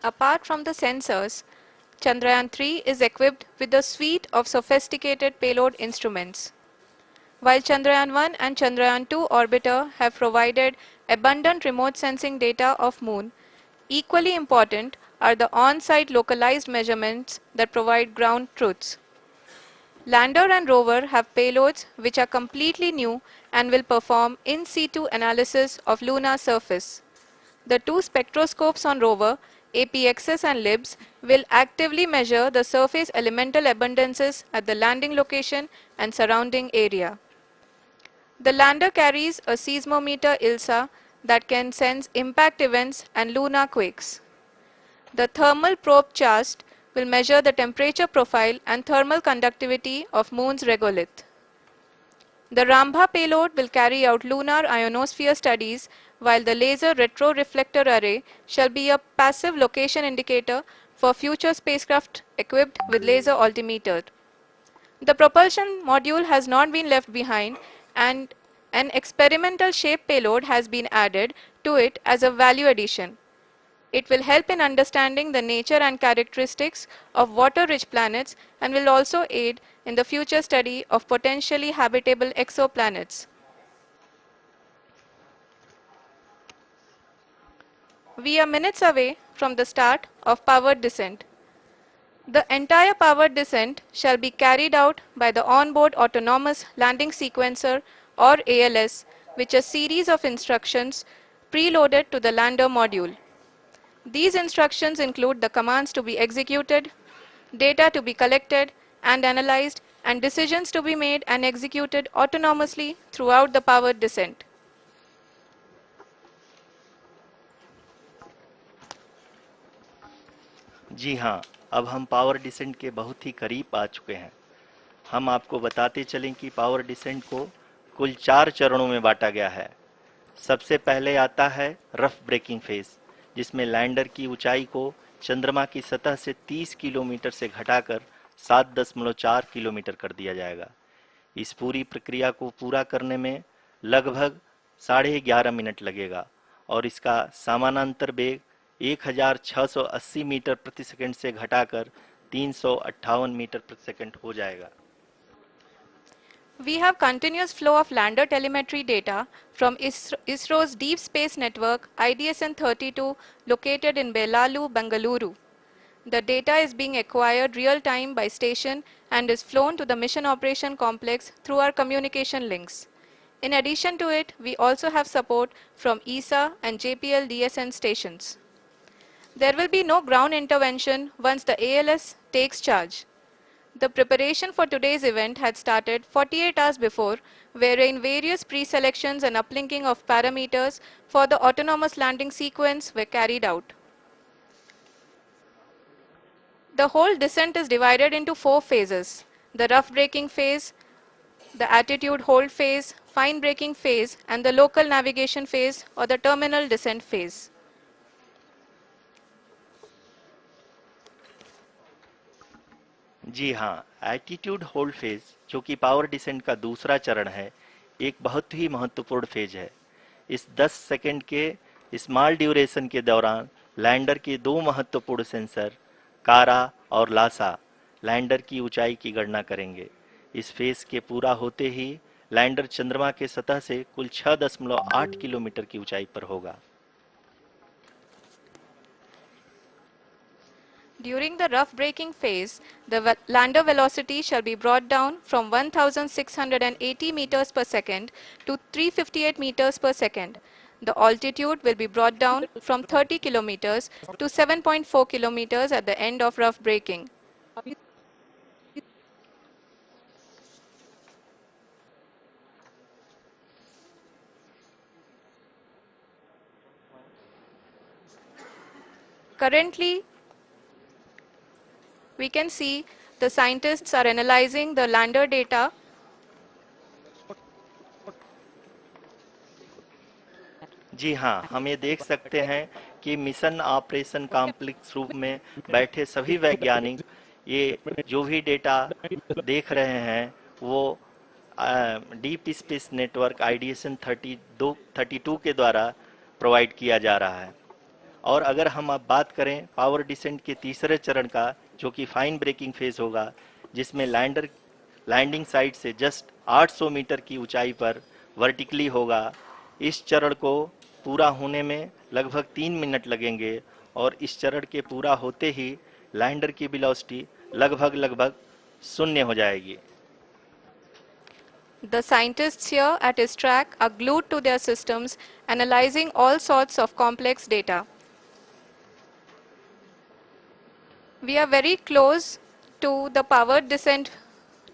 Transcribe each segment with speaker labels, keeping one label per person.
Speaker 1: apart from the sensors, Chandrayaan-3 is equipped with a suite of sophisticated payload instruments. While Chandrayaan-1 and Chandrayaan-2 orbiter have provided abundant remote sensing data of Moon, equally important are the on-site localized measurements that provide ground truths. Lander and rover have payloads which are completely new and will perform in situ analysis of lunar surface. The two spectroscopes on rover, APXS and LIBS, will actively measure the surface elemental abundances at the landing location and surrounding area. The lander carries a seismometer ILSA that can sense impact events and lunar quakes. The thermal probe CHAST will measure the temperature profile and thermal conductivity of Moon's regolith. The Rambha payload will carry out lunar ionosphere studies, while the laser retroreflector array shall be a passive location indicator for future spacecraft equipped with laser altimeter. The propulsion module has not been left behind, and an experimental shape payload has been added to it as a value addition. It will help in understanding the nature and characteristics of water-rich planets and will also aid in the future study of potentially habitable exoplanets. We are minutes away from the start of powered descent. The entire powered descent shall be carried out by the onboard autonomous landing sequencer or ALS, which is a series of instructions preloaded to the lander module. These instructions include the commands to be executed, data to be collected and analyzed, and decisions to be made and executed autonomously throughout the powered descent.
Speaker 2: जी हाँ, अब हम power descent के बहुत ही करीब आ चुके हैं। हम आपको बताते चलें कि पावर डिसेंट को कुल 4 चरणों में बांटा गया है। सबसे पहले आता है रफ ब्रेकिंग फेज, जिसमें लैंडर की ऊंचाई को चंद्रमा की सतह से 30 किलोमीटर से घटाकर 7.4 किलोमीटर कर दिया जाएगा। इस पूरी प्रक्रिया को पूरा करने में लगभग 11.5 मिनट लगेगा और इसका समानांतर वेग 1680 मीटर प्रति सेकंड से घटाकर 358 मीटर प्रति सेकंड हो जाएगा।
Speaker 1: We have continuous flow of lander telemetry data from ISRO's Deep Space Network IDSN-32 located in Belalu, Bengaluru. The data is being acquired real-time by station and is flown to the Mission Operation Complex through our communication links. In addition to it, we also have support from ESA and JPL DSN stations. There will be no ground intervention once the ALS takes charge. The preparation for today's event had started 48 hours before, wherein various pre-selections and uplinking of parameters for the autonomous landing sequence were carried out. The whole descent is divided into 4 phases: the rough braking phase, the attitude hold phase, fine braking phase, and the local navigation phase or the terminal descent phase.
Speaker 2: जी हाँ, attitude hold phase, जो कि power descent का दूसरा चरण है, एक बहुत ही महत्वपूर्ण फेज है। इस 10 सेकंड के स्मॉल ड्यूरेशन के दौरान लैंडर के 2 महत्वपूर्ण सेंसर कारा और लासा लैंडर की ऊंचाई की गणना करेंगे। इस फेज के पूरा होते ही लैंडर चंद्रमा के सतह से कुल 6.8 किलोमीटर की ऊंचाई पर होगा।
Speaker 1: During the rough braking phase, the lander velocity shall be brought down from 1680 meters per second to 358 meters per second. The altitude will be brought down from 30 kilometers to 7.4 kilometers at the end of rough braking. Currently, we can see the scientists are analyzing the lander data.
Speaker 2: जी हाँ, हम ये देख सकते हैं कि mission operation complex रूप में बैठे सभी वैज्ञानिक ये जो भी डेटा देख रहे हैं वो डीप स्पेस नेटवर्क IDSN 32 के द्वारा प्रोवाइड किया जा रहा है और अगर हम अब बात करें पावर डिसेंट के तीसरे चरण का, जो कि फाइन ब्रेकिंग फेज होगा, जिसमें लैंडर लैंडिंग साइट से जस्ट 800 मीटर की ऊंचाई पर वर्टिकली होगा। इस चरण को पूरा होने में लगभग 3 मिनट लगेंगे और इस चरण के पूरा होते ही लैंडर की वेलोसिटी लगभग लगभग शून्य हो जाएगी।
Speaker 1: The scientists here at his track are glued to their systems, analyzing all sorts of complex data. We are very close to the power descent,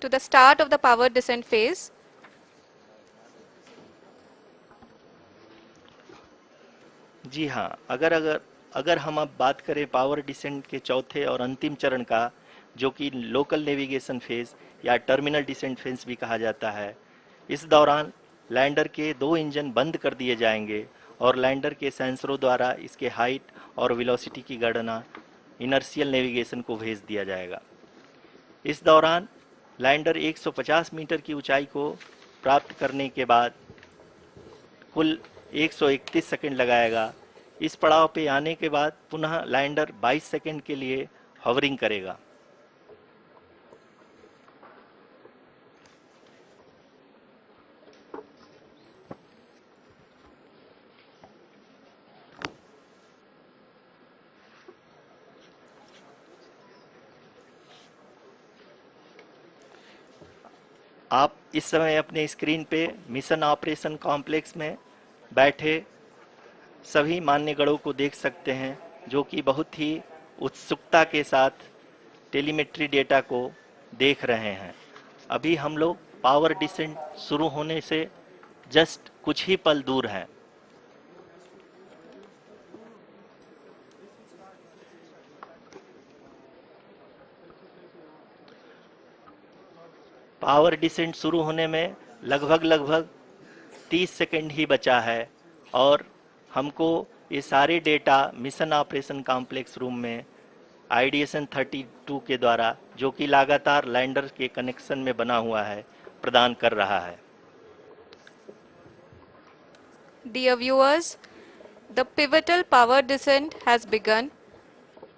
Speaker 1: to the start of the power descent phase.
Speaker 2: जी हाँ, अगर अगर अगर हम अब बात करें power descent के चौथे और अंतिम चरण का, जो कि लोकल नेविगेशन फेज या टर्मिनल डिसेंट फेज भी कहा जाता है, इस दौरान लैंडर के 2 इंजन बंद कर दिए जाएंगे और लैंडर के सेंसरों द्वारा इसके हाइट और वेलोसिटी की गणना इनर्शियल नेविगेशन को भेज दिया जाएगा। इस दौरान लैंडर 150 मीटर की ऊंचाई को प्राप्त करने के बाद कुल 131 सेकंड लगाएगा। इस पड़ाव पे आने के बाद पुनः लैंडर 22 सेकंड के लिए हवरिंग करेगा। आप इस समय अपने स्क्रीन पे मिशन ऑपरेशन कॉम्प्लेक्स में बैठे सभी मान्यगणों को देख सकते हैं, जो कि बहुत ही उत्सुकता के साथ टेलीमेट्री डेटा को देख रहे हैं। अभी हम लोग पावर डिसेंट शुरू होने से जस्ट कुछ ही पल दूर हैं। पावर डिसेंट शुरू होने में लगभग लगभग 30 सेकंड ही बचा है और हमको ये सारे data mission operation complex room में आईडीएसएन 32 के द्वारा, जो कि लगातार लैंडर के कनेक्शन में बना हुआ है, प्रदान कर रहा है।
Speaker 1: Dear viewers, the pivotal power descent has begun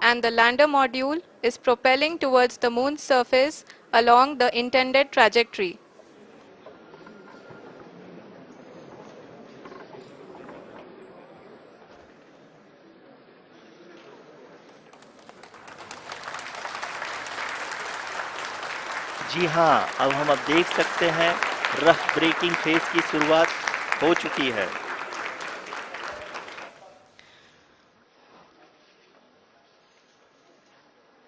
Speaker 1: and the lander module is propelling towards the moon's surface along the intended trajectory.
Speaker 2: जी हाँ, अब देख सकते हैं रफ ब्रेकिंग फेज की शुरुआत हो चुकी है।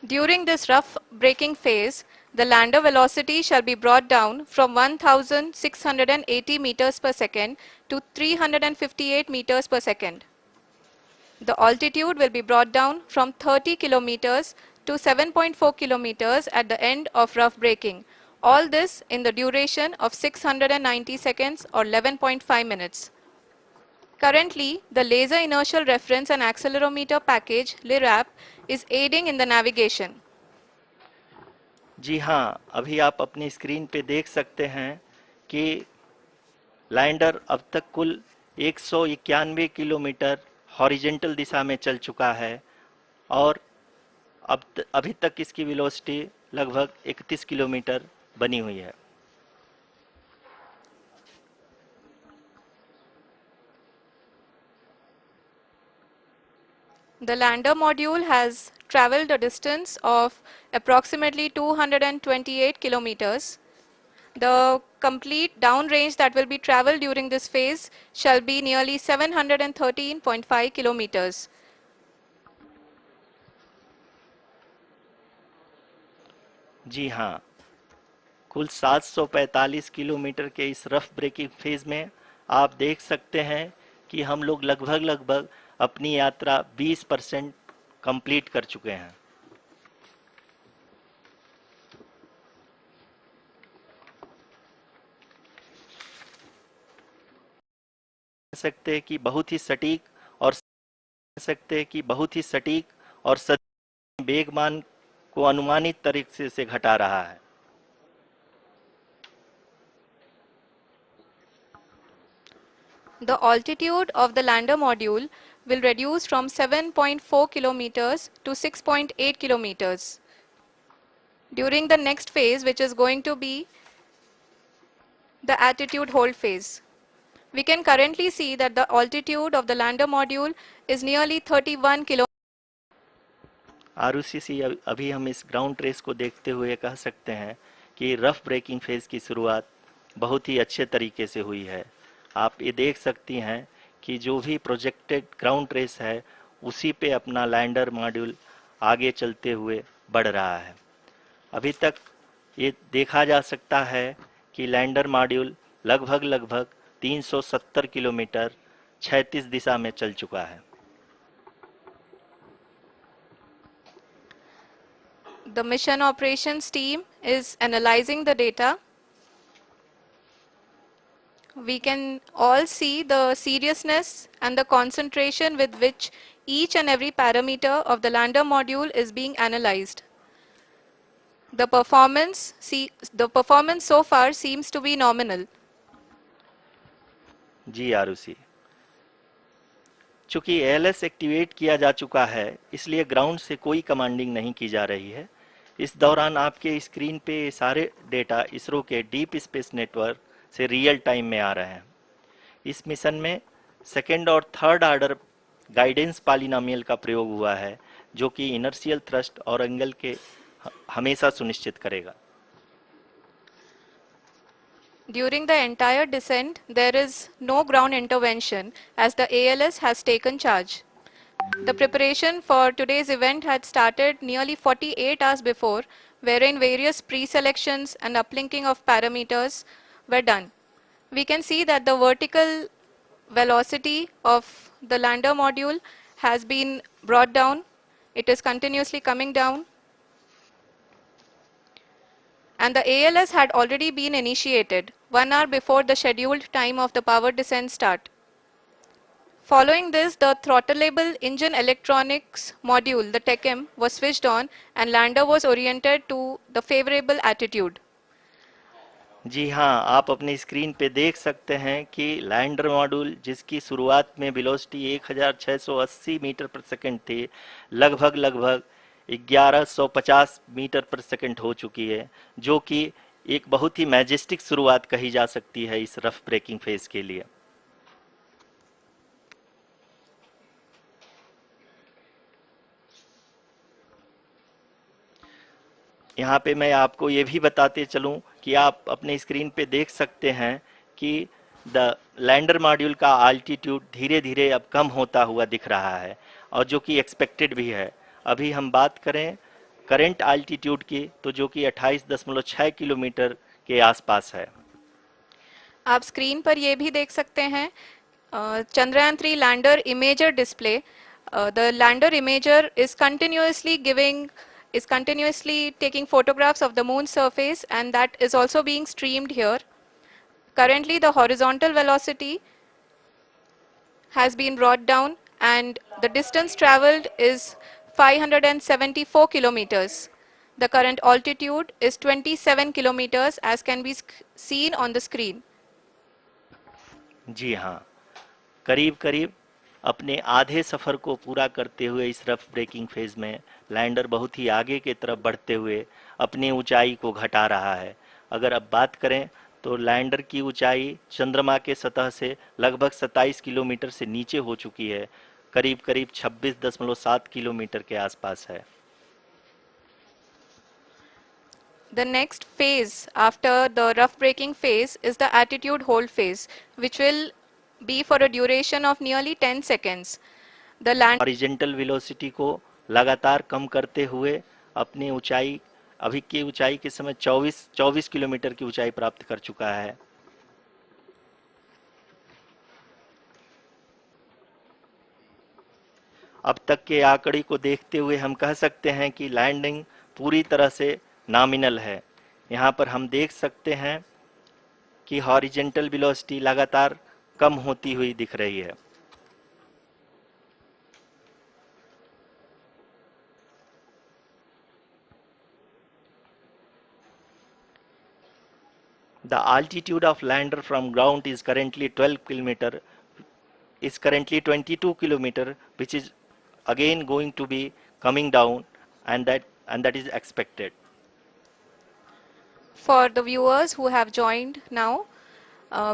Speaker 1: During this rough braking phase, the lander velocity shall be brought down from 1680 meters per second to 358 meters per second. The altitude will be brought down from 30 kilometers to 7.4 kilometers at the end of rough braking. All this in the duration of 690 seconds or 11.5 minutes. Currently, the Laser Inertial Reference and Accelerometer package (LIRAP) is aiding in the navigation.
Speaker 2: जी हाँ, अभी आप अपनी screen पे देख सकते हैं कि lander अब तक कुल 191 किलोमीटर हॉरिजेंटल दिशा में चल चुका है और अभी तक इसकी वेलोसिटी लगभग 31 किलोमीटर बनी हुई है।
Speaker 1: The lander module has traveled a distance of approximately 228 kilometers. The complete downrange that will be traveled during this phase shall be nearly 713.5 kilometers.
Speaker 2: जी हाँ, कुल 745 किलोमीटर के इस रफ ब्रेकिंग फेज में आप देख सकते हैं कि हम लोग लगभग लगभग अपनी यात्रा 20% कंप्लीट कर चुके हैं। सकते हैं कि बहुत ही सटीक और सकते हैं कि बहुत ही सटीक और वेगमान को अनुमानित तरीके से घटा रहा है।
Speaker 1: The altitude of the lander module will reduce from 7.4 kilometers to 6.8 kilometers during the next phase, which is going to be the attitude hold phase. We can currently see that the altitude of the lander module is nearly 31 kilometers.
Speaker 2: आरयूसीसी अभी हम इस ground trace को देखते हुए कह सकते हैं कि रफ ब्रेकिंग फेज की शुरुआत बहुत ही अच्छे तरीके से हुई है। आप ये देख सकती हैं कि जो भी प्रोजेक्टेड ग्राउंड ट्रेस है उसी पे अपना लैंडर मॉड्यूल आगे चलते हुए बढ़ रहा है। अभी तक ये देखा जा सकता है कि लैंडर मॉड्यूल लगभग 370 किलोमीटर क्षैतिज दिशा में चल चुका है।
Speaker 1: The mission operations team is analyzing the data. We can all see the seriousness and the concentration with which each and every parameter of the lander module is being analyzed. The performance so far seems to be nominal.
Speaker 2: जी आरुषि, चूंकि ALS activate किया जा चुका है इसलिए ground से कोई commanding नहीं की जा रही है। इस दौरान आपके स्क्रीन पे सारे डेटा इसरो के डीप स्पेस नेटवर्क से रियल टाइम में आ रहे हैं। इस मिशन में सेकेंड और थर्ड ऑर्डर गाइडेंस पॉलिनोमियल का प्रयोग हुआ है जो कि इनर्शियल थ्रस्ट और एंगल के हमेशा सुनिश्चित करेगा।
Speaker 1: During the entire descent, there is no ground intervention as the ALS has taken charge. The preparation for today's event had started nearly 48 hours before, wherein various pre-selections and uplinking of parameters were done. We can see that the vertical velocity of the lander module has been brought down. It is continuously coming down. And the ALS had already been initiated 1 hour before the scheduled time of the power descent start. Following this, the throttleable engine electronics module, the TECM, was switched on and lander was oriented to the favorable attitude.
Speaker 2: जी हाँ, आप अपनी screen पे देख सकते हैं कि lander module जिसकी शुरुआत में वेलोसिटी 1680 मीटर पर सेकंड थी, लगभग 1150 मीटर पर सेकंड हो चुकी है, जो कि एक बहुत ही मैजेस्टिक शुरुआत कही जा सकती है इस रफ ब्रेकिंग फेज के लिए। यहाँ पे मैं आपको ये भी बताते चलूँ कि आप अपने स्क्रीन पे देख सकते हैं कि द लैंडर मॉड्यूल का आल्टीट्यूड धीरे धीरे अब कम होता हुआ दिख रहा है और जो कि एक्सपेक्टेड भी है। अभी हम बात करें करंट आल्टीट्यूड की तो जो कि 28.6 किलोमीटर के आसपास है।
Speaker 1: आप स्क्रीन पर ये भी देख सकते हैं Chandrayaan 3 lander imager display. The lander imager is continuously taking photographs of the moon's surface, and that is also being streamed here. Currently the horizontal velocity has been brought down and the distance traveled is 574 kilometers. The current altitude is 27 kilometers as can be seen on the screen.
Speaker 2: जी हाँ, करीब अपने आधे सफ़र को पूरा करते हुए इस rough breaking phase में लैंडर बहुत ही आगे की तरफ बढ़ते हुए अपनी ऊंचाई को घटा रहा है। अगर अब बात करें तो लैंडर की ऊंचाई चंद्रमा के सतह से लगभग 27 किलोमीटर से नीचे हो चुकी है, करीब 26.7 किलोमीटर के आसपास है।
Speaker 1: The next phase after the rough braking phase is the attitude hold phase, which will be for a duration of nearly 10 seconds. The land
Speaker 2: horizontal velocity को लगातार कम करते हुए अपनी ऊंचाई अभी की ऊंचाई के समय 24 किलोमीटर की ऊंचाई प्राप्त कर चुका है। अब तक के आंकड़े को देखते हुए हम कह सकते हैं कि लैंडिंग पूरी तरह से नॉमिनल है। यहाँ पर हम देख सकते हैं कि हॉरिजॉन्टल वेलोसिटी लगातार कम होती हुई दिख रही है। The altitude of lander from ground is currently 12 kilometer. is currently 22 kilometer, which is again going to be coming down, and that is expected.
Speaker 1: For the viewers who have joined now,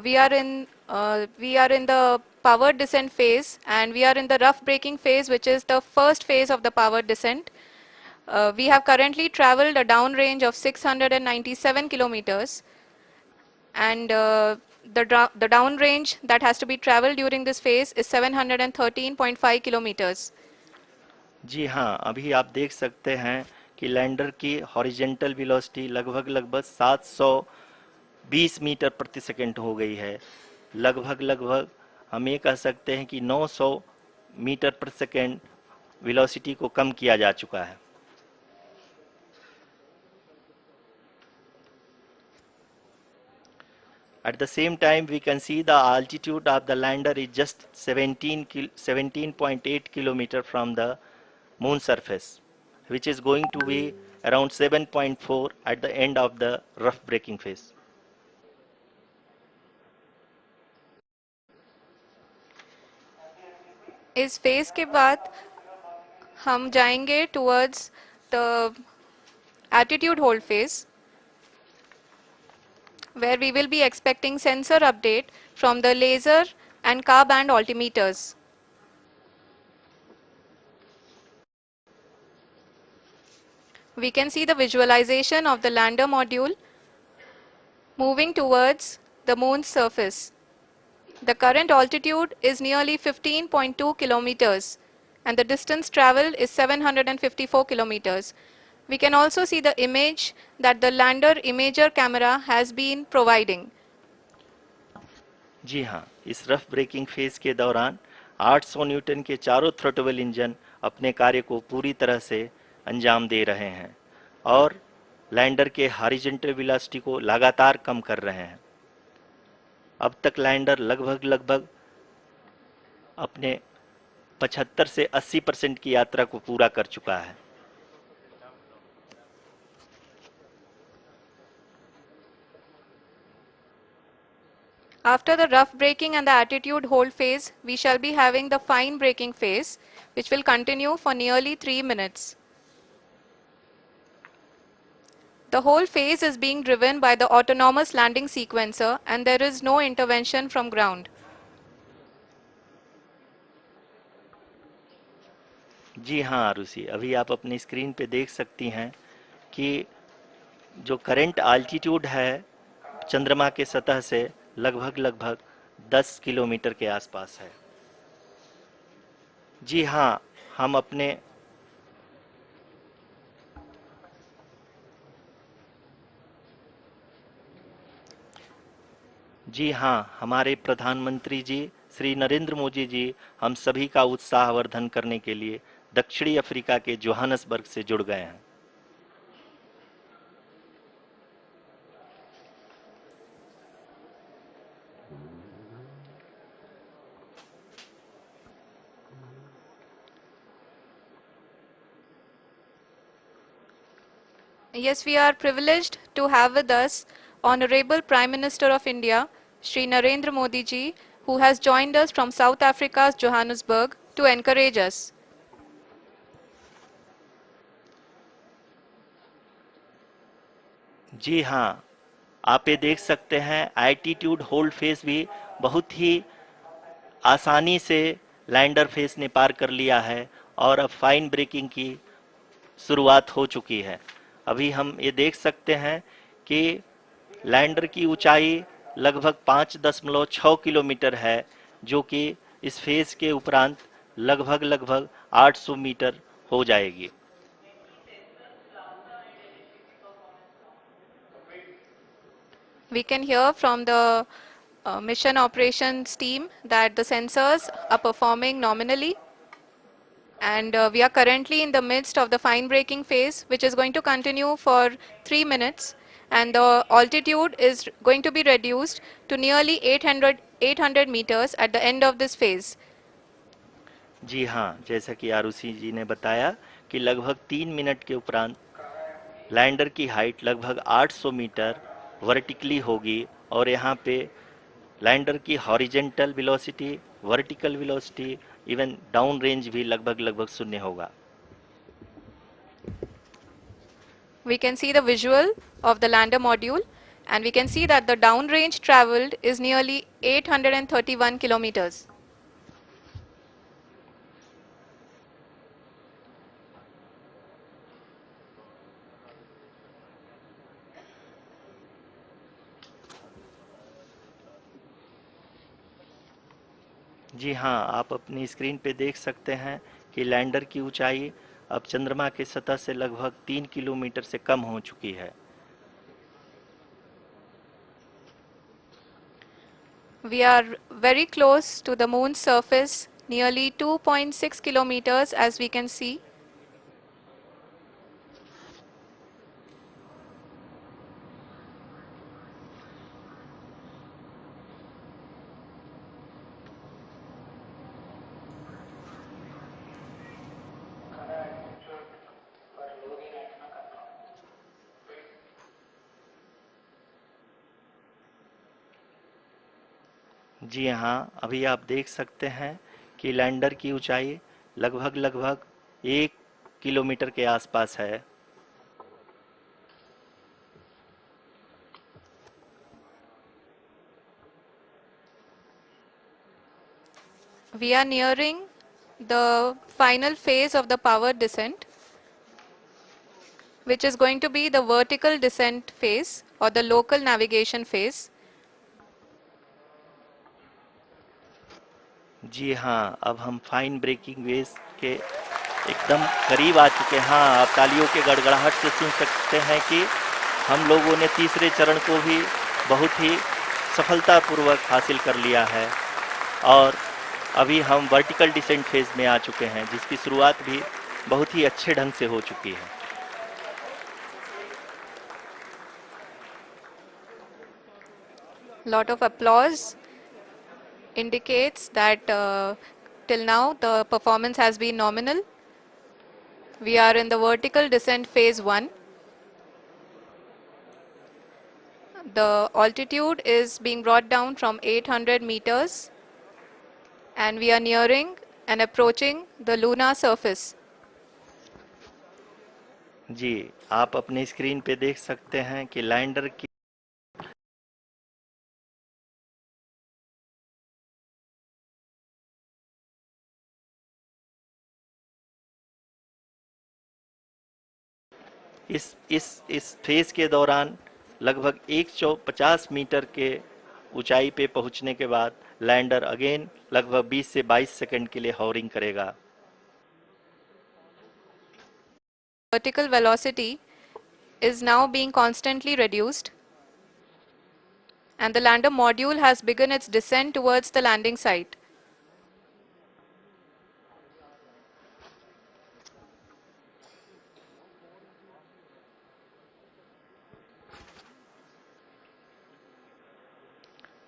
Speaker 1: we are in the power descent phase, and we are in the rough braking phase, which is the first phase of the power descent. We have currently traveled a downrange of 697 kilometers, and the downrange that has to be traveled during this phase is 713.5 kilometers.
Speaker 2: जी हाँ, अभी आप देख सकते हैं कि lander की horizontal velocity लगभग लगभग 720 मीटर प्रति सेकंड हो गई है। लगभग लगभग हम ये कह सकते हैं कि 900 मीटर प्रति सेकंड वेलोसिटी को कम किया जा चुका है। At the same time, we can see the altitude of the lander is just 17.8 kilometer from the moon surface, which is going to be around 7.4 at the end of the rough braking phase.
Speaker 1: इस phase के बाद हम जाएंगे towards the attitude hold phase, where we will be expecting sensor update from the laser and car band altimeters. We can see the visualization of the lander module moving towards the moon's surface. The current altitude is nearly 15.2 kilometers, and the distance traveled is 754 kilometers. We can also see the image that the lander imager camera has been providing.
Speaker 2: जी हाँ, इस rough breaking phase के दौरान 800 Newton के चारों throttle engine अपने कार्य को पूरी तरह से अंजाम दे रहे हैं और लैंडर के हॉरिजॉन्टल वेलोसिटी को लगातार कम कर रहे हैं। अब तक लैंडर लगभग लगभग अपने 75 से 80% की यात्रा को पूरा कर चुका है।
Speaker 1: After the rough braking and the attitude hold phase, we shall be having the fine braking phase, which will continue for nearly 3 minutes. The whole phase is being driven by the autonomous landing sequencer, and there is no intervention from ground.
Speaker 2: जी हाँ आरुषि, अभी आप अपनी screen पे देख सकती हैं कि जो करंट आल्टीट्यूड है चंद्रमा के सतह से लगभग लगभग 10 किलोमीटर के आसपास है। जी हाँ, हम अपने जी हाँ, हमारे प्रधानमंत्री जी श्री नरेंद्र मोदी जी हम सभी का उत्साहवर्धन करने के लिए दक्षिणी अफ्रीका के जोहानसबर्ग से जुड़ गए हैं।
Speaker 1: Yes, we are privileged to have with us Honorable Prime Minister of India, Shri Narendra Modi ji, who has joined us from South Africa's Johannesburg to encourage us.
Speaker 2: जी हाँ, आप ये देख सकते हैं एल्टीट्यूड होल्ड फेस भी बहुत ही आसानी से लैंडर फेस ने पार कर लिया है और अब फाइन ब्रेकिंग की शुरुआत हो चुकी है। अभी हम ये देख सकते हैं कि लैंडर की ऊंचाई लगभग 5.6 किलोमीटर है, जो कि इस फेज के उपरांत लगभग लगभग 800 मीटर हो जाएगी।
Speaker 1: We can hear from the mission operations team that the sensors are performing nominally, and we are currently in the midst of the fine braking phase, which is going to continue for 3 minutes, and the altitude is going to be reduced to nearly 800 meters at the end of this phase.
Speaker 2: जी हाँ, जैसा कि आरुषि जी ने बताया कि लगभग 3 minute के उपरांत lander की हाइट लगभग 800 मीटर वर्टिकली होगी और यहाँ पे लैंडर की horizontal velocity, vertical velocity, even down range भी लगभग लगभग शून्य होगा।
Speaker 1: We can see the visual of the lander module, and we can see that the downrange traveled is nearly 831 kilometers.
Speaker 2: जी हाँ, आप अपनी स्क्रीन पे देख सकते हैं कि लैंडर की ऊंचाई अब चंद्रमा की सतह से लगभग 3 किलोमीटर से कम हो चुकी है।
Speaker 1: We are very close to the moon's surface, nearly 2.6 kilometers as we can see.
Speaker 2: जी हाँ, अभी आप देख सकते हैं कि लैंडर की ऊंचाई लगभग लगभग 1 किलोमीटर के आसपास है।
Speaker 1: We are nearing the final phase of the power descent, which is going to be the vertical descent phase or the local navigation phase.
Speaker 2: जी हाँ, अब हम फाइन ब्रेकिंग वेव्स के एकदम करीब आ चुके हैं। हाँ, आप तालियों के गड़गड़ाहट से सुन सकते हैं कि हम लोगों ने तीसरे चरण को भी बहुत ही सफलतापूर्वक हासिल कर लिया है और अभी हम वर्टिकल डिसेंट फेज में आ चुके हैं, जिसकी शुरुआत भी बहुत ही अच्छे ढंग से हो चुकी है।
Speaker 1: Lot of applause indicates that till now the performance has been nominal. We are in the vertical descent phase 1. The altitude is being brought down from 800 meters and we are nearing and approaching the lunar surface.
Speaker 2: जी, आप अपनी screen पे देख सकते हैं कि lander की इस phase के दौरान लगभग 150 मीटर के ऊंचाई पे पहुंचने के बाद लैंडर अगेन लगभग 20 से 22 सेकंड के लिए हॉवरिंग करेगा।
Speaker 1: Vertical velocity is now being constantly reduced and the lander module has begun its descent towards the landing site.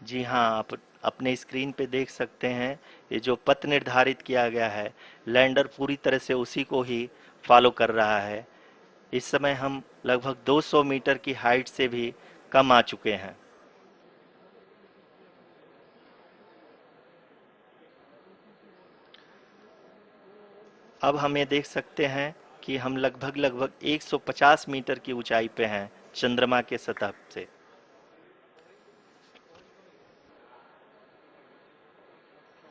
Speaker 2: जी हाँ, आप अपने स्क्रीन पे देख सकते हैं ये जो पथ निर्धारित किया गया है, लैंडर पूरी तरह से उसी को ही फॉलो कर रहा है। इस समय हम लगभग 200 मीटर की हाइट से भी कम आ चुके हैं। अब हम ये देख सकते हैं कि हम लगभग लगभग 150 मीटर की ऊंचाई पे हैं चंद्रमा के सतह से।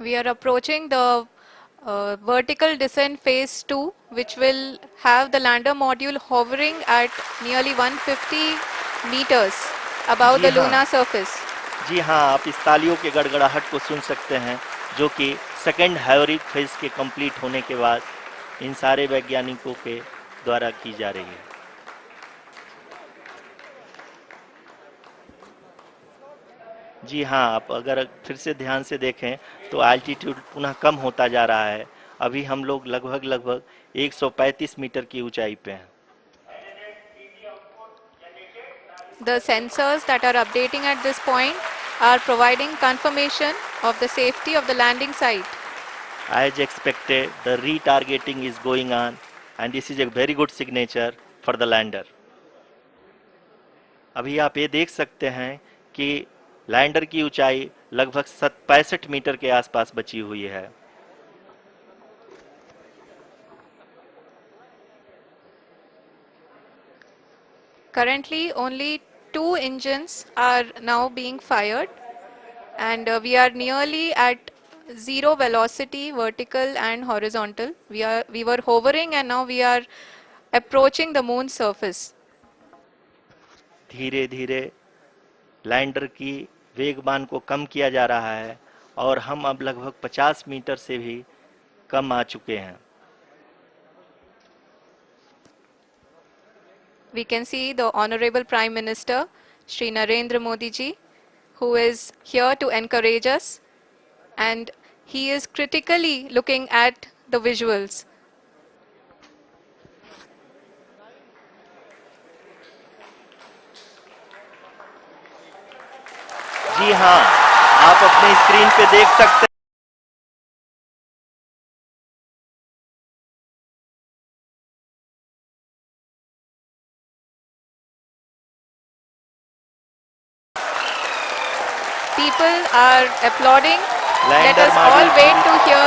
Speaker 1: We are approaching the vertical descent phase 2, which will have the lander module hovering at nearly 150 meters above
Speaker 2: ji
Speaker 1: the
Speaker 2: हाँ,
Speaker 1: lunar surface.
Speaker 2: जी हाँ, आप इस तालियों के गड़गड़ाहट को सुन सकते हैं, जो कि सेकेंड हैवरिक फेज के कंप्लीट होने के बाद इन सारे वैज्ञानिकों के द्वारा की जा रही है। जी हाँ, आप अगर फिर से ध्यान से देखें तो एल्टीट्यूड पुनः कम होता जा रहा है। अभी हम लोग लगभग लगभग 135 मीटर की ऊंचाई पे हैं।
Speaker 1: The sensors that are updating at this point are providing confirmation of the safety of the landing site.
Speaker 2: As expected, the retargeting is going on and this is a very good signature for the lander. अभी आप ये देख सकते हैं कि lander की ऊंचाई लगभग 65 मीटर के आसपास बची हुई है।
Speaker 1: Currently, only two engines are now being fired, and we are nearly at zero velocity, vertical and horizontal. We were hovering, and now we are approaching the moon's surface.
Speaker 2: धीरे धीरे लैंडर की वेगमान को कम किया जा रहा है और हम अब लगभग 50 मीटर से भी कम आ चुके हैं।
Speaker 1: We can see the Honorable Prime Minister, Shri Narendra Modi ji, who is here to encourage us, and he is critically looking at the visuals.
Speaker 2: जी हाँ, आप अपने स्क्रीन पे देख सकते हैं
Speaker 1: People are applauding. Let
Speaker 2: lander
Speaker 1: us all
Speaker 2: module
Speaker 1: wait to hear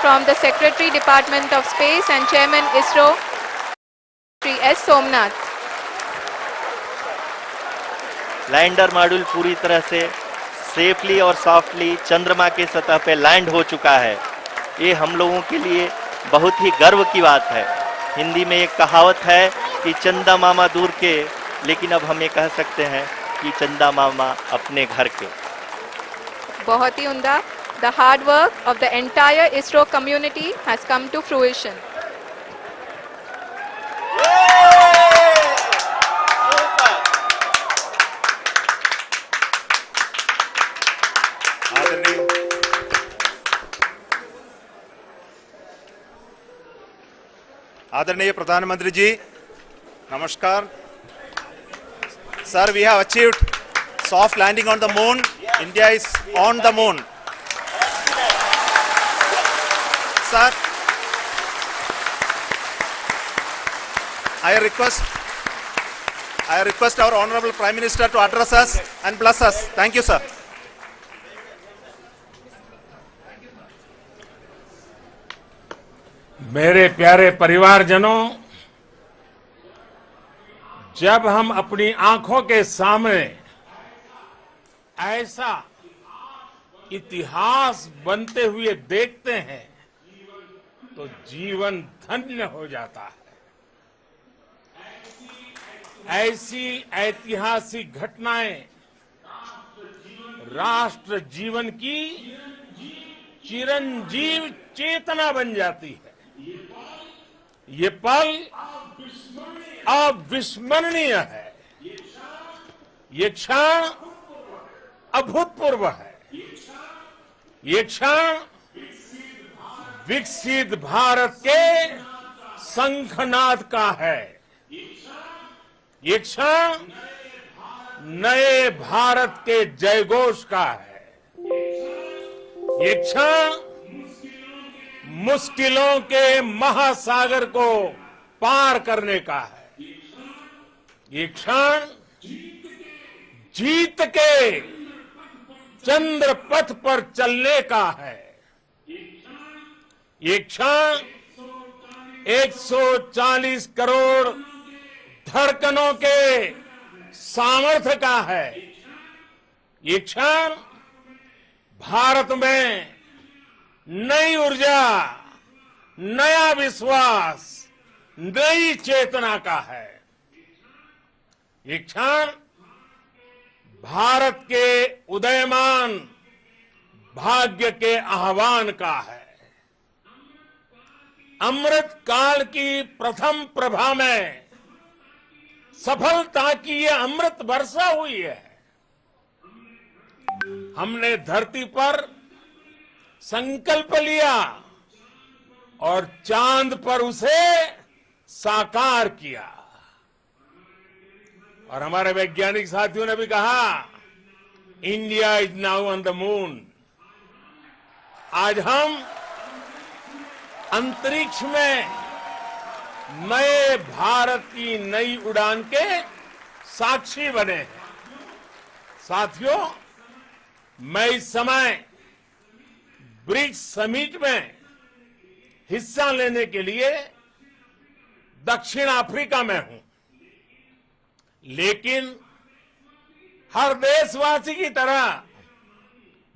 Speaker 1: from the Secretary Department of Space and Chairman ISRO, Shri S. Somnath.
Speaker 2: Lander module पूरी तरह से सेफली और सॉफ्टली चंद्रमा के सतह पे लैंड हो चुका है। ये हम लोगों के लिए बहुत ही गर्व की बात है। हिंदी में एक कहावत है कि चंदा मामा दूर के, लेकिन अब हम ये कह सकते हैं कि चंदा मामा अपने घर के।
Speaker 1: बहुत ही उम्दा. The hard work of the entire ISRO community has come to fruition.
Speaker 3: आदरणीय प्रधानमंत्री जी, नमस्कार। Sir, we have achieved soft landing on the moon. India is on the moon. Sir, I request our Honorable Prime Minister to address us and bless us. Thank you, sir.
Speaker 4: मेरे प्यारे परिवारजनों, जब हम अपनी आंखों के सामने ऐसा इतिहास बनते हुए देखते हैं तो जीवन धन्य हो जाता है। ऐसी ऐतिहासिक घटनाएं राष्ट्र जीवन की चिरंजीव चेतना बन जाती है। ये पल अविस्मरणीय है। ये क्षण अभूतपूर्व है। ये क्षण विकसित भारत के शंखनाद का है। ये क्षण नए भारत के जयघोष का है। ये क्षण मुश्किलों के महासागर को पार करने का है। ये क्षण जीत के चंद्र पथ पर चलने का है। ये क्षण 140 करोड़ धड़कनों के सामर्थ्य का है। ये क्षण भारत में नई ऊर्जा, नया विश्वास, नई चेतना का है। ये क्षण भारत के उदयमान भाग्य के आह्वान का है। अमृत काल की प्रथम प्रभा में सफलता की ये अमृत वर्षा हुई है। हमने धरती पर संकल्प लिया और चांद पर उसे साकार किया। और हमारे वैज्ञानिक साथियों ने भी कहा, India is now on the moon. आज हम अंतरिक्ष में नए भारत की नई उड़ान के साक्षी बने हैं। साथियों, मैं इस समय ब्रिक्स समिट में हिस्सा लेने के लिए दक्षिण अफ्रीका में हूं, लेकिन हर देशवासी की तरह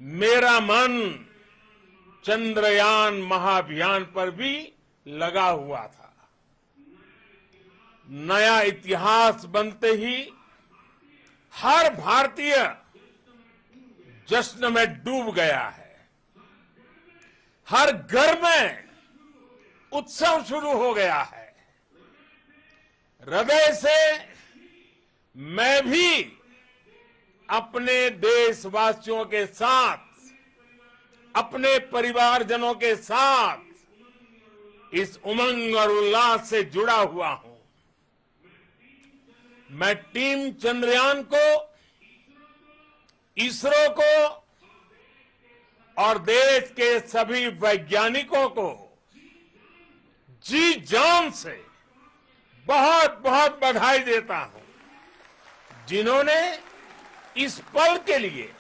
Speaker 4: मेरा मन चंद्रयान महाअभियान पर भी लगा हुआ था। नया इतिहास बनते ही हर भारतीय जश्न में डूब गया है। हर घर में उत्सव शुरू हो गया है। हृदय से मैं भी अपने देशवासियों के साथ, अपने परिवारजनों के साथ इस उमंग और उल्लास से जुड़ा हुआ हूं। मैं टीम चंद्रयान को, इसरो को और देश के सभी वैज्ञानिकों को जी जान से बहुत बहुत बधाई देता हूं, जिन्होंने इस पल के लिए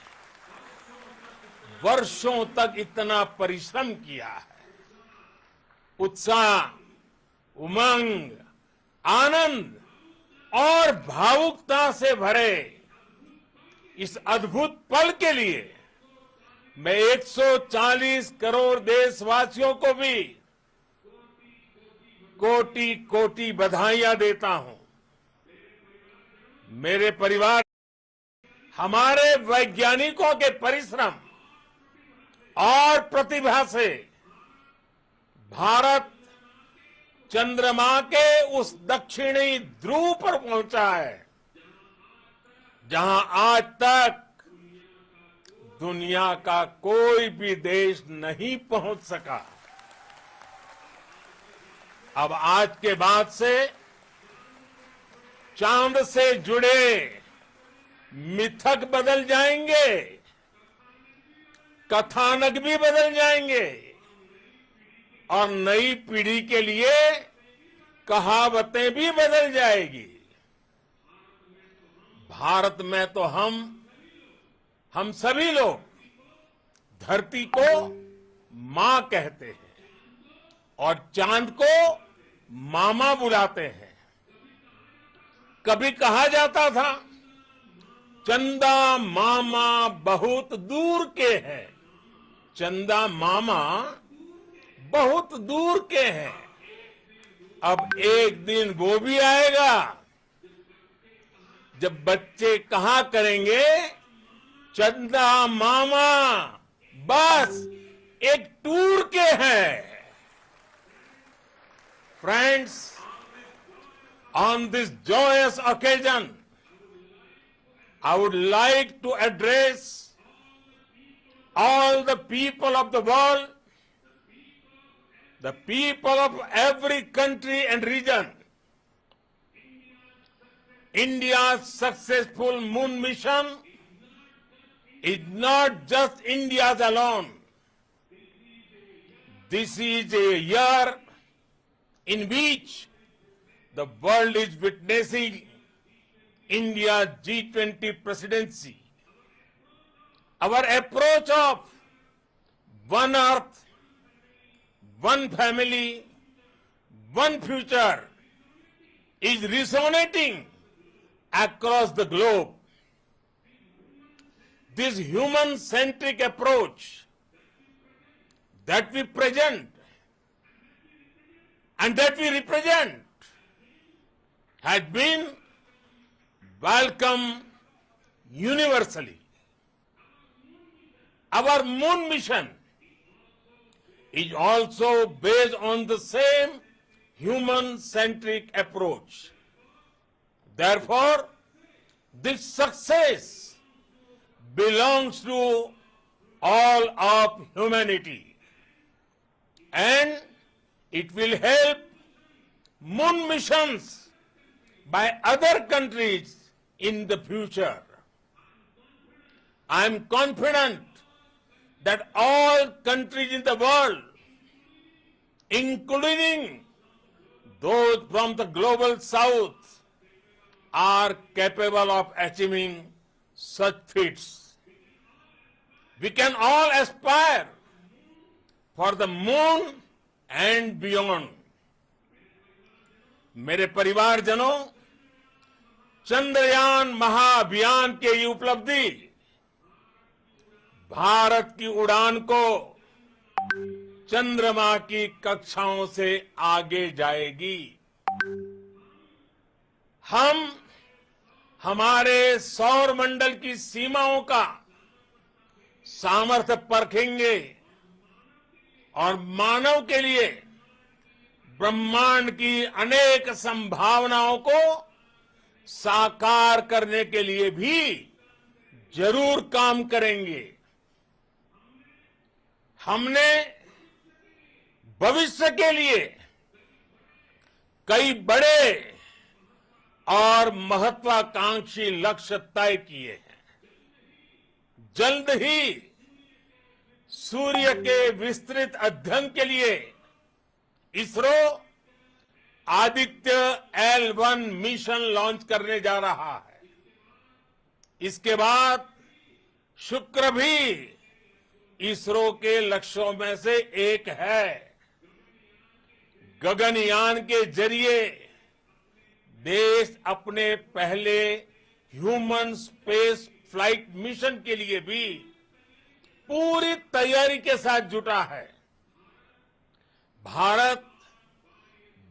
Speaker 4: वर्षों तक इतना परिश्रम किया है। उत्साह, उमंग, आनंद और भावुकता से भरे इस अद्भुत पल के लिए मैं 140 करोड़ देशवासियों को भी कोटि कोटि बधाइयां देता हूं। मेरे परिवार, हमारे वैज्ञानिकों के परिश्रम और प्रतिभा से भारत चंद्रमा के उस दक्षिणी ध्रुव पर पहुंचा है, जहां आज तक दुनिया का कोई भी देश नहीं पहुंच सका। अब आज के बाद से चांद से जुड़े मिथक बदल जाएंगे, कथानक भी बदल जाएंगे और नई पीढ़ी के लिए कहावतें भी बदल जाएगी। भारत में तो हम सभी लोग धरती को मां कहते हैं और चांद को मामा बुलाते हैं। कभी कहा जाता था, चंदा मामा बहुत दूर के हैं। चंदा मामा बहुत दूर के हैं। अब एक दिन वो भी आएगा जब बच्चे कहा करेंगे, चंदा मामा बस एक टूर के हैं। Friends, on this joyous occasion, I would like to address all the people of the world, the people of every country and region. India's successful moon mission is not just India's alone. This is a year in which the world is witnessing India's G20 presidency. Our approach of one earth, one family, one future is resonating across the globe. This human-centric approach that we present and that we represent has been welcomed universally. Our moon mission is also based on the same human-centric approach. Therefore, this success belongs to all of humanity, and it will help moon missions by other countries in the future. I am confident that all countries in the world, including those from the global south, are capable of achieving such feats. We can all aspire for the moon and beyond. मेरे परिवारजनों, चंद्रयान महाअभियान के ये उपलब्धि भारत की उड़ान को चंद्रमा की कक्षाओं से आगे जाएगी। हम हमारे सौर मंडल की सीमाओं का सामर्थ्य परखेंगे और मानव के लिए ब्रह्मांड की अनेक संभावनाओं को साकार करने के लिए भी जरूर काम करेंगे। हमने भविष्य के लिए कई बड़े और महत्वाकांक्षी लक्ष्य तय किए हैं। जल्द ही सूर्य के विस्तृत अध्ययन के लिए ISRO Aditya L1 mission launch करने जा रहा है। इसके बाद शुक्र भी इसरो के लक्ष्यों में से एक है। गगनयान के जरिए देश अपने पहले ह्यूमन स्पेस फ्लाइट मिशन के लिए भी पूरी तैयारी के साथ जुटा है। भारत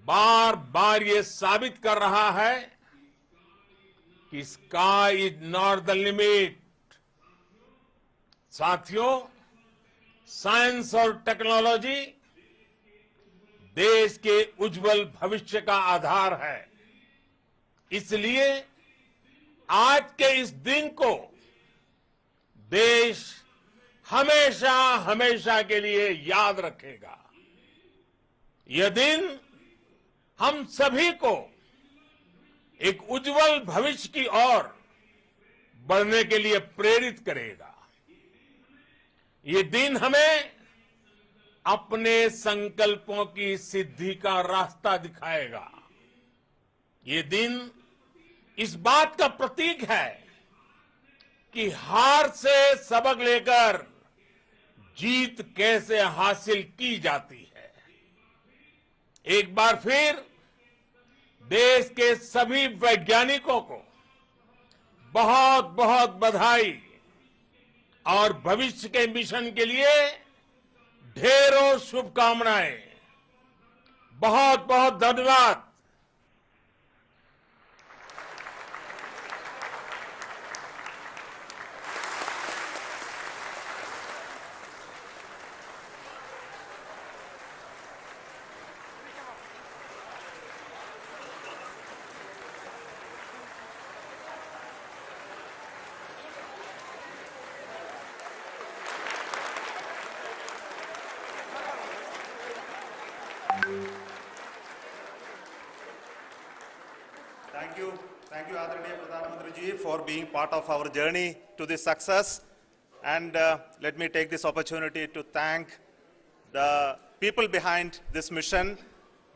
Speaker 4: बार बार ये साबित कर रहा है कि sky is not the limit. साथियों, साइंस और टेक्नोलॉजी देश के उज्जवल भविष्य का आधार है। इसलिए आज के इस दिन को देश हमेशा हमेशा के लिए याद रखेगा। यह दिन हम सभी को एक उज्जवल भविष्य की ओर बढ़ने के लिए प्रेरित करेगा। ये दिन हमें अपने संकल्पों की सिद्धि का रास्ता दिखाएगा। ये दिन इस बात का प्रतीक है कि हार से सबक लेकर जीत कैसे हासिल की जाती है। एक बार फिर देश के सभी वैज्ञानिकों को बहुत बहुत बधाई और भविष्य के मिशन के लिए ढेरों शुभकामनाएं। बहुत बहुत धन्यवाद।
Speaker 3: Thank you, Adranaya Pradhan Mantri ji, for being part of our journey to this success. And let me take this opportunity to thank the people behind this mission,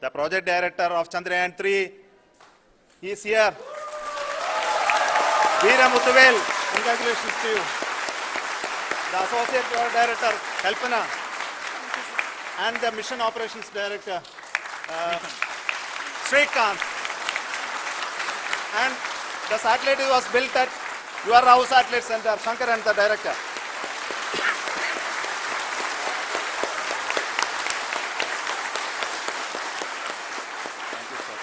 Speaker 3: the project director of Chandrayaan 3. He is here. Veera Muthuvel, congratulations to you. The associate project director, Kalpana, and the mission operations director, Shri. And the satellite was built at your house satellite center, Shankar and the director. Thank you, sir.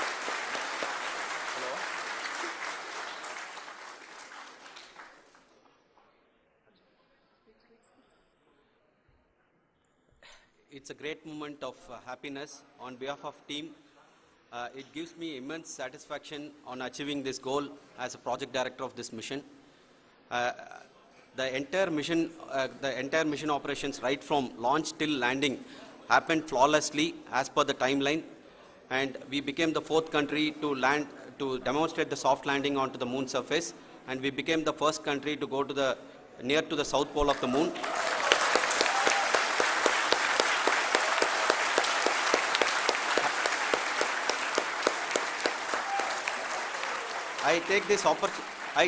Speaker 3: Hello.
Speaker 5: It's a great moment of happiness on behalf of team. It gives me immense satisfaction on achieving this goal as a project director of this mission. The entire mission operations, right from launch till landing, happened flawlessly as per the timeline, and we became the 4th country to demonstrate the soft landing onto the moon surface, and we became the first country to go to near to the south pole of the moon. I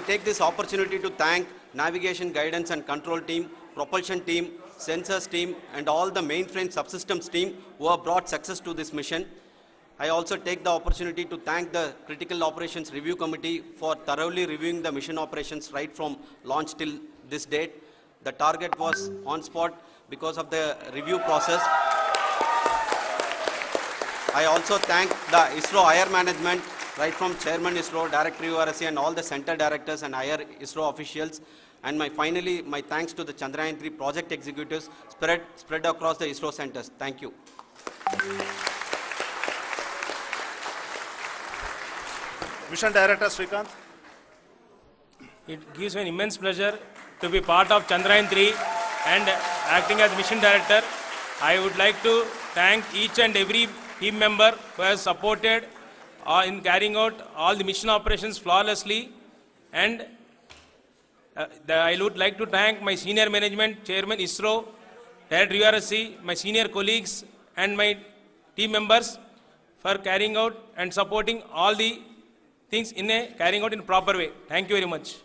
Speaker 5: take this opportunity to thank navigation, guidance and control team propulsion team, sensors team, and all the mainframe subsystems team who have brought success to this mission. I also take the opportunity to thank the Critical Operations Review Committee for thoroughly reviewing the mission operations right from launch till this date. The target was on spot because of the review process. I also thank the ISRO higher management, right from Chairman ISRO, Director URSC, and all the center directors and higher ISRO officials. And finally, my thanks to the Chandrayaan 3 project executives spread across the ISRO centers. Thank you.
Speaker 3: Mission Director Srikanth.
Speaker 6: It gives me an immense pleasure to be part of Chandrayaan 3 and acting as Mission Director. I would like to thank each and every team member who has supported in carrying out all the mission operations flawlessly. And I would like to thank my senior management, Chairman ISRO, Director URSC, my senior colleagues and my team members for carrying out and supporting all the things carrying out in a proper way. Thank you very much.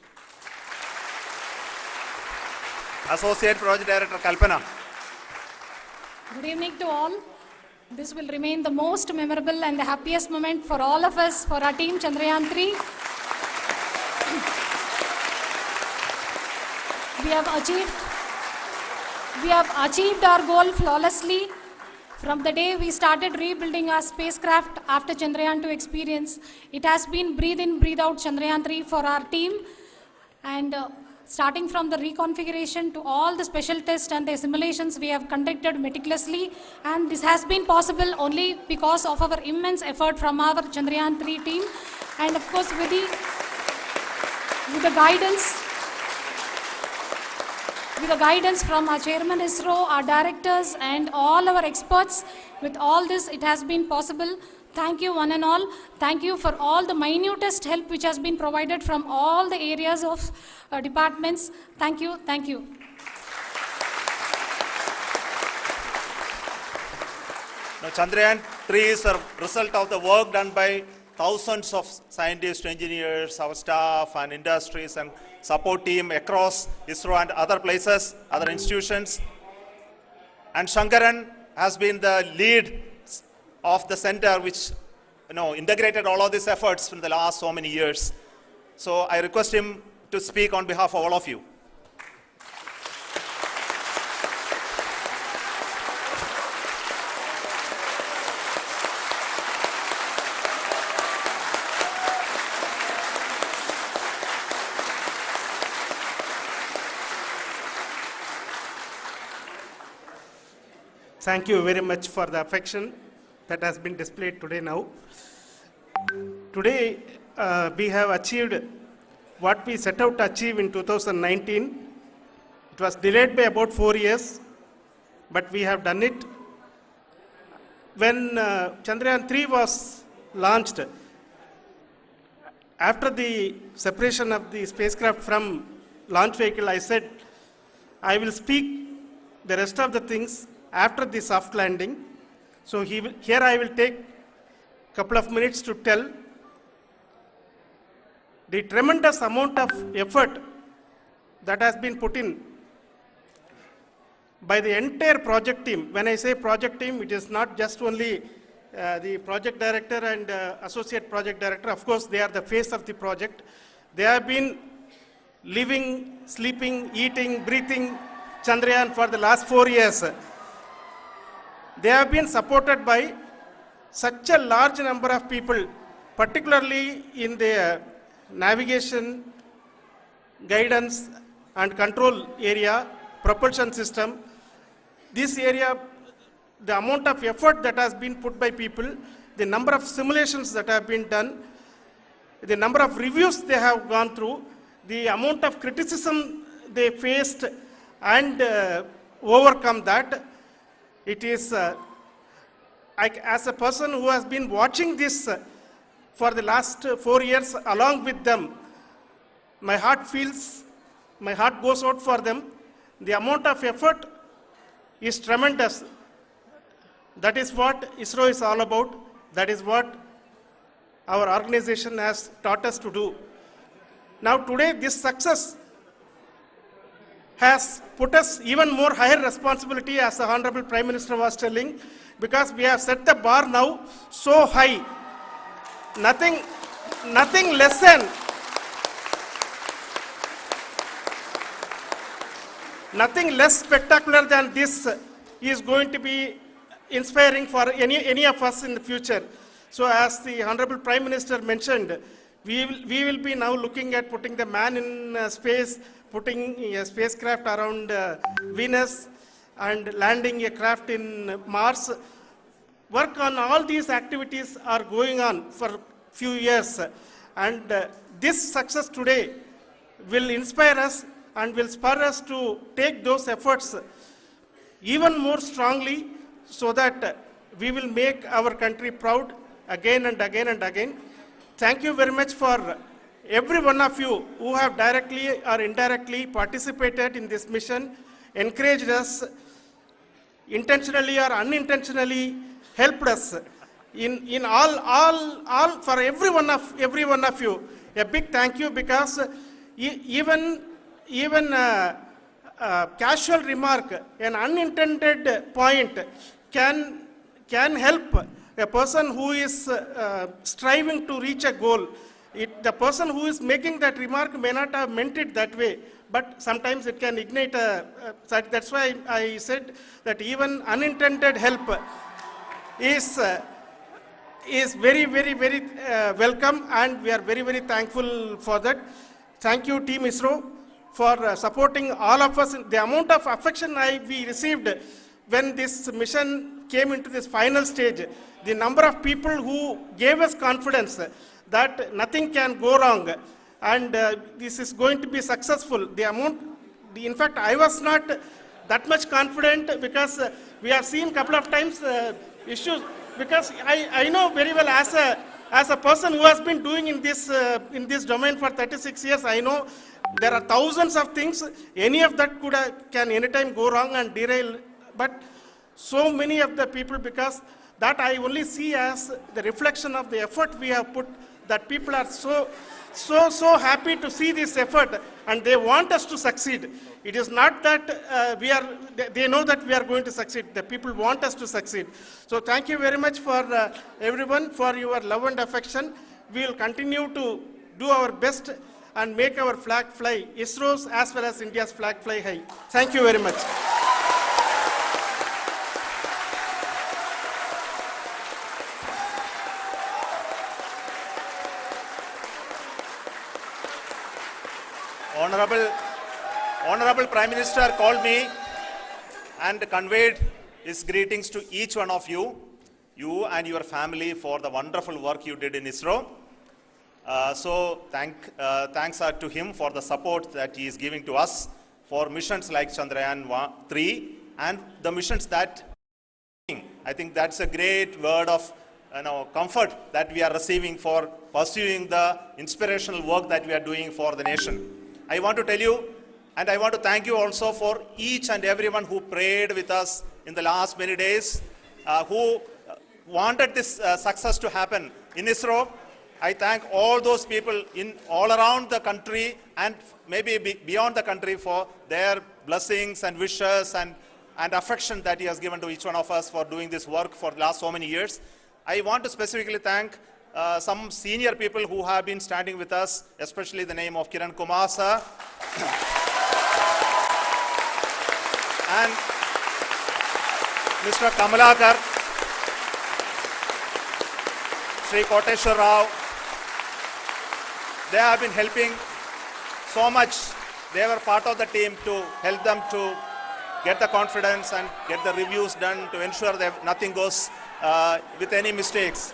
Speaker 3: Associate Project Director Kalpana.
Speaker 7: Good evening to all. This will remain the most memorable and the happiest moment for all of us, for our team Chandrayaan 3. We have achieved our goal flawlessly. From the day we started rebuilding our spacecraft after Chandrayaan 2 experience, it has been breathe in, breathe out Chandrayaan 3 for our team. And starting from the reconfiguration to all the special tests and the simulations we have conducted meticulously. And this has been possible only because of our immense effort from our Chandrayaan 3 team. And of course with the guidance from our Chairman ISRO, our directors and all our experts. With all this, it has been possible. Thank you one and all. Thank you for all the minutest help which has been provided from all the areas of departments. Thank you. Thank you.
Speaker 3: Now, Chandrayaan 3 is a result of the work done by thousands of scientists, engineers, our staff and industries and support team across ISRO and other places, other institutions. And Shankaran has been the lead of the center which integrated all of these efforts in the last so many years. So I request him to speak on behalf of all of you.
Speaker 8: Thank you very much for the affection that has been displayed today now. Today, we have achieved what we set out to achieve in 2019. It was delayed by about 4 years, but we have done it. When Chandrayaan 3 was launched, after the separation of the spacecraft from launch vehicle, I said, I will speak the rest of the things after the soft landing. So here I will take a couple of minutes to tell the tremendous amount of effort that has been put in by the entire project team. When I say project team, it is not just only the project director and associate project director. Of course, they are the face of the project. They have been living, sleeping, eating, breathing Chandrayaan for the last 4 years. They have been supported by such a large number of people, particularly in the navigation, guidance and control area, propulsion system. This area, the amount of effort that has been put by people, the number of simulations that have been done, the number of reviews they have gone through, the amount of criticism they faced and overcome that. It is, as a person who has been watching this for the last 4 years along with them, my heart goes out for them. The amount of effort is tremendous. That is what ISRO is all about. That is what our organization has taught us to do. Now today this success has put us even more higher responsibility, as the Honorable Prime Minister was telling, because we have set the bar now so high. Nothing less than nothing less spectacular than this is going to be inspiring for any of us in the future. So as the Honorable Prime Minister mentioned, we will be now looking at putting the man in space, putting a spacecraft around Venus, and landing a craft in Mars. Work on all these activities are going on for few years. And this success today will inspire us and will spur us to take those efforts even more strongly, so that we will make our country proud again and again and again. Thank you very much for every one of you who have directly or indirectly participated in this mission, encouraged us, intentionally or unintentionally helped us in all for every one of you. A big thank you, because even casual remark, an unintended point can help a person who is striving to reach a goal. The person who is making that remark may not have meant it that way, but sometimes it can ignite that's why I said that even unintended help is very, very, very welcome, and we are very, very thankful for that. Thank you, Team ISRO, for supporting all of us. The amount of affection we received when this mission came into this final stage, the number of people who gave us confidence that nothing can go wrong, and this is going to be successful. In fact, I was not that much confident, because we have seen couple of times issues. Because I know very well, as a person who has been doing in this domain for 36 years, I know there are thousands of things. Any of that can anytime go wrong and derail. But so many of the people, because that I only see as the reflection of the effort we have put, that people are so happy to see this effort, and they want us to succeed. It is not that they know that we are going to succeed. The people want us to succeed. So thank you very much for everyone, for your love and affection. We will continue to do our best and make our flag fly, ISRO's as well as India's flag fly high. Thank you very much.
Speaker 3: Honorable Prime Minister called me and conveyed his greetings to each one of you and your family, for the wonderful work you did in ISRO. So thanks to him for the support that he is giving to us for missions like Chandrayaan 3 and the missions that I think that's a great word of comfort that we are receiving for pursuing the inspirational work that we are doing for the nation. I want to tell you, and I want to thank you also for each and everyone who prayed with us in the last many days, who wanted this success to happen in ISRO. I thank all those people all around the country and maybe beyond the country for their blessings and wishes and affection that he has given to each one of us for doing this work for the last so many years. I want to specifically thank some senior people who have been standing with us, especially the name of Kiran Kumar sir and Mr. Kamalakar, Shri Koteshwar Rao. They have been helping so much. They were part of the team to help them to get the confidence and get the reviews done to ensure that nothing goes with any mistakes.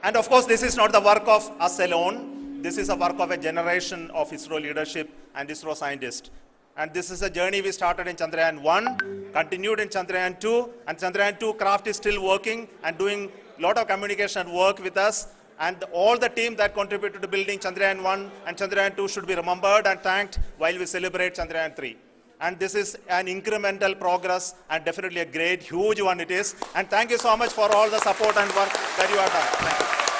Speaker 3: And of course, this is not the work of us alone. This is a work of a generation of ISRO leadership and ISRO scientists. And this is a journey we started in Chandrayaan 1, continued in Chandrayaan 2, and Chandrayaan 2 craft is still working and doing a lot of communication work with us. And all the team that contributed to building Chandrayaan 1 and Chandrayaan 2 should be remembered and thanked while we celebrate Chandrayaan 3. And this is an incremental progress and definitely a great, huge one it is. And thank you so much for all the support and work that you have done. Thank you.